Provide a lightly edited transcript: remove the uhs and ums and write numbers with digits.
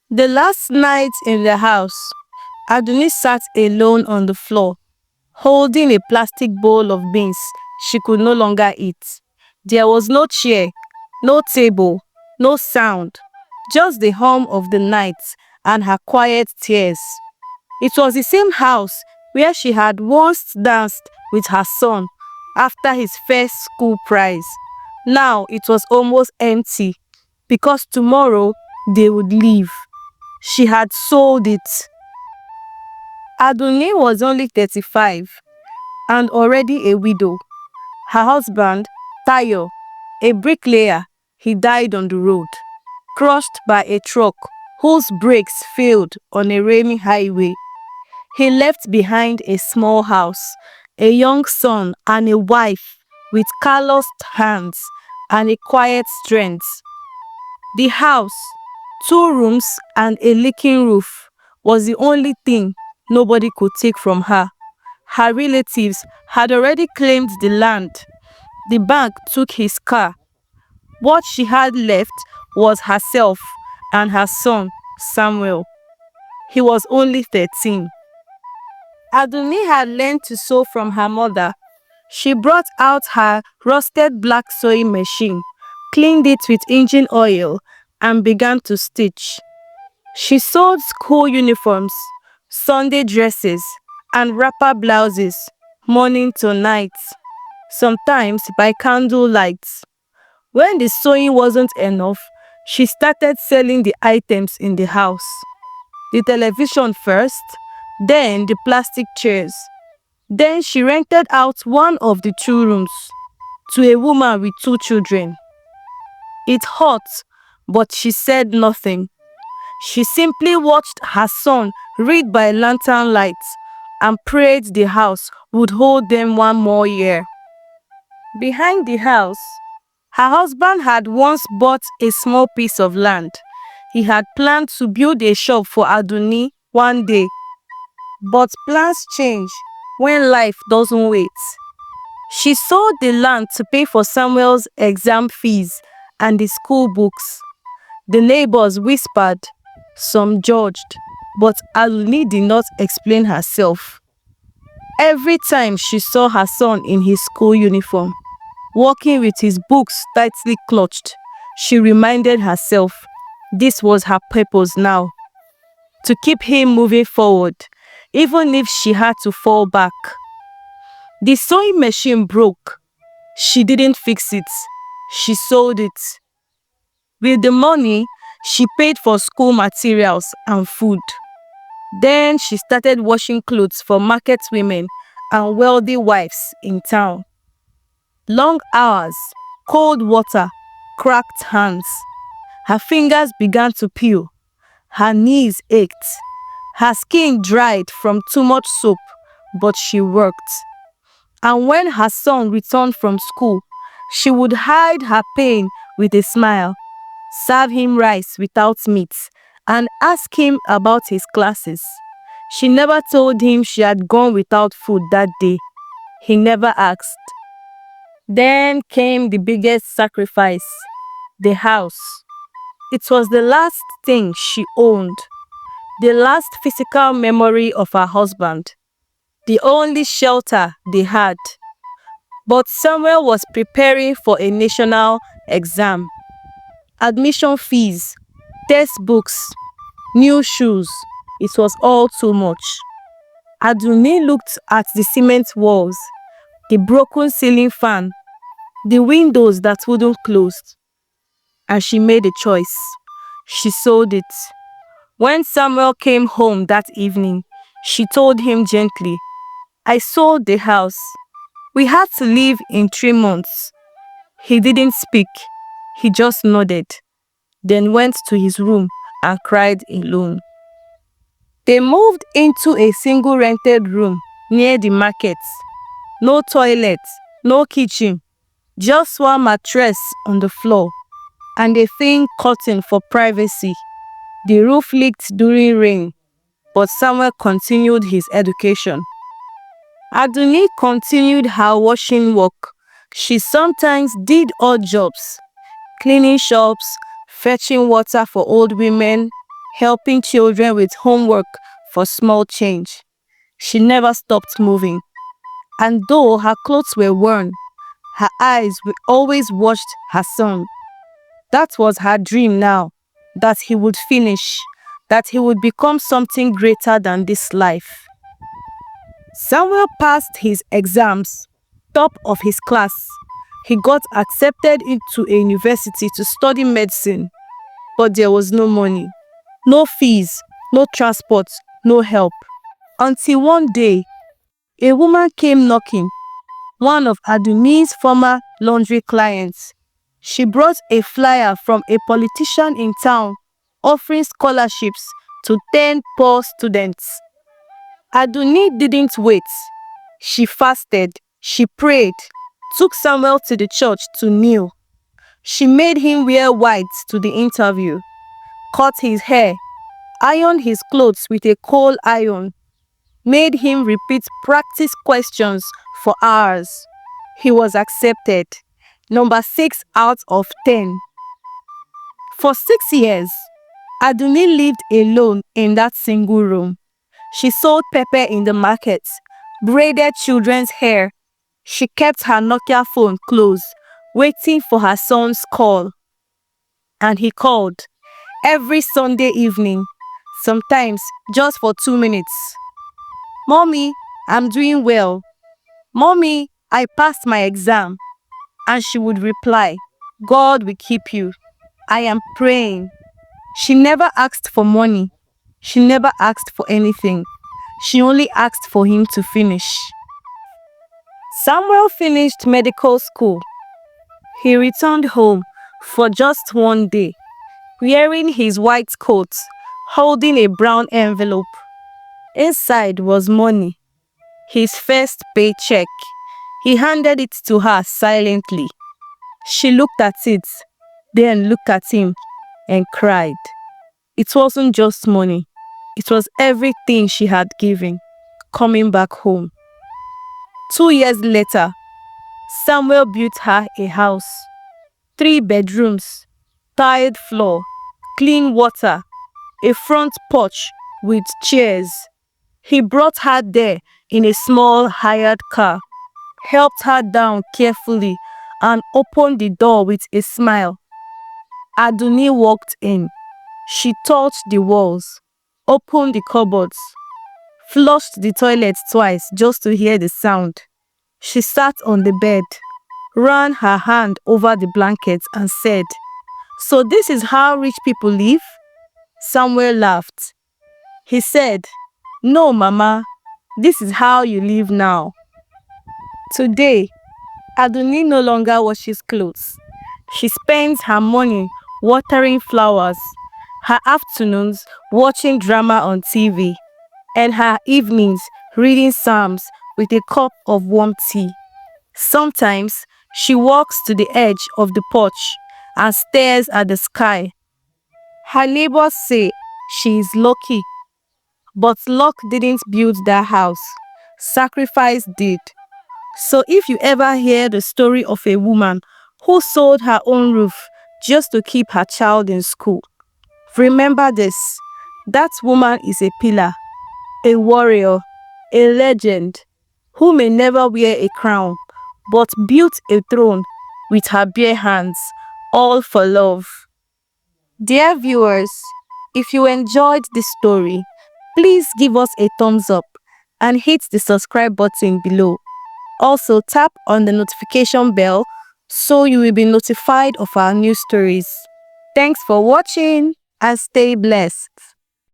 The last night in the house, Aduni sat alone on the floor, holding a plastic bowl of beans she could no longer eat. There was no chair, no table, no sound, just the hum of the night and her quiet tears. It was the same house where she had once danced with her son after his first school prize. Now it was almost empty because tomorrow they would leave. She had sold it. Aduni was only 35 and already a widow. Her husband, Tayo, a bricklayer, he died on the road, crushed by a truck whose brakes failed on a rainy highway. He left behind a small house, a young son and a wife with calloused hands and a quiet strength. The house, 2 rooms and a leaking roof, was the only thing nobody could take from her. Her relatives had already claimed the land. The bank took his car. What she had left was herself and her son, Samuel. He was only 13. Aduni had learned to sew from her mother. She brought out her rusted black sewing machine, cleaned it with engine oil, and began to stitch. She sewed school uniforms, Sunday dresses, and wrapper blouses, morning to night, sometimes by candlelight. When the sewing wasn't enough, she started selling the items in the house. The television first, then the plastic chairs. Then she rented out one of the 2 rooms to a woman with 2 children. It hurt, but she said nothing. She simply watched her son read by lantern light and prayed the house would hold them one more year. Behind the house, her husband had once bought a small piece of land. He had planned to build a shop for Aduni one day. But plans change when life doesn't wait. She sold the land to pay for Samuel's exam fees and the school books. The neighbors whispered, some judged, but Aduni did not explain herself. Every time she saw her son in his school uniform, walking with his books tightly clutched, she reminded herself this was her purpose now, to keep him moving forward, even if she had to fall back. The sewing machine broke. She didn't fix it. She sold it. With the money, she paid for school materials and food. Then she started washing clothes for market women and wealthy wives in town. Long hours, cold water, cracked hands. Her fingers began to peel. Her knees ached. Her skin dried from too much soap, but she worked. And when her son returned from school, she would hide her pain with a smile, serve him rice without meat, and ask him about his classes. She never told him she had gone without food that day. He never asked. Then came the biggest sacrifice, the house. It was the last thing she owned, the last physical memory of her husband, the only shelter they had. But Samuel was preparing for a national exam. Admission fees, textbooks, new shoes. It was all too much. Aduni looked at the cement walls, the broken ceiling fan, the windows that wouldn't close, and she made a choice. She sold it. When Samuel came home that evening, she told him gently, I sold the house. We had to leave in 3 months. He didn't speak. He just nodded, then went to his room and cried alone. They moved into a single rented room near the market. No toilet, no kitchen, just one mattress on the floor and a thin curtain for privacy. The roof leaked during rain, but Samuel continued his education. Aduni continued her washing work. She sometimes did odd jobs, cleaning shops, fetching water for old women, helping children with homework for small change. She never stopped moving. And though her clothes were worn, her eyes always watched her son. That was her dream now, that he would finish, that he would become something greater than this life. Samuel passed his exams, top of his class. He got accepted into a university to study medicine, but there was no money, no fees, no transport, no help. Until one day, a woman came knocking, one of Adumi's former laundry clients. She brought a flyer from a politician in town offering scholarships to 10 poor students. Aduni didn't wait. She fasted, she prayed, took Samuel to the church to kneel. She made him wear white to the interview, cut his hair, ironed his clothes with a coal iron, made him repeat practice questions for hours. He was accepted, number 6 out of 10. For 6 years, Aduni lived alone in that single room. She sold pepper in the market, braided children's hair. She kept her Nokia phone close, waiting for her son's call. And he called every Sunday evening, sometimes just for 2 minutes. "Mommy, I'm doing well. Mommy, I passed my exam." And she would reply, "God will keep you. I am praying." She never asked for money. She never asked for anything. She only asked for him to finish. Samuel finished medical school. He returned home for just one day, wearing his white coat, holding a brown envelope. Inside was money, his first paycheck. He handed it to her silently. She looked at it, then looked at him and cried. It wasn't just money. It was everything she had given, coming back home. 2 years later, Samuel built her a house. 3 bedrooms, tiled floor, clean water, a front porch with chairs. He brought her there in a small hired car, helped her down carefully, and opened the door with a smile. Aduni walked in. She touched the walls, opened the cupboards, flushed the toilet twice just to hear the sound. She sat on the bed, ran her hand over the blankets and said, "So this is how rich people live?" Samuel laughed. He said, "No, Mama, this is how you live now." Today, Aduni no longer washes clothes. She spends her morning watering flowers, her afternoons watching drama on TV, and her evenings reading psalms with a cup of warm tea. Sometimes she walks to the edge of the porch and stares at the sky. Her neighbors say she is lucky, but luck didn't build that house. Sacrifice did. So if you ever hear the story of a woman who sold her own roof just to keep her child in school, remember this: that woman is a pillar, a warrior, a legend, who may never wear a crown, but built a throne with her bare hands, all for love. Dear viewers, if you enjoyed this story, please give us a thumbs up and hit the subscribe button below. Also, tap on the notification bell so you will be notified of our new stories. Thanks for watching and stay blessed.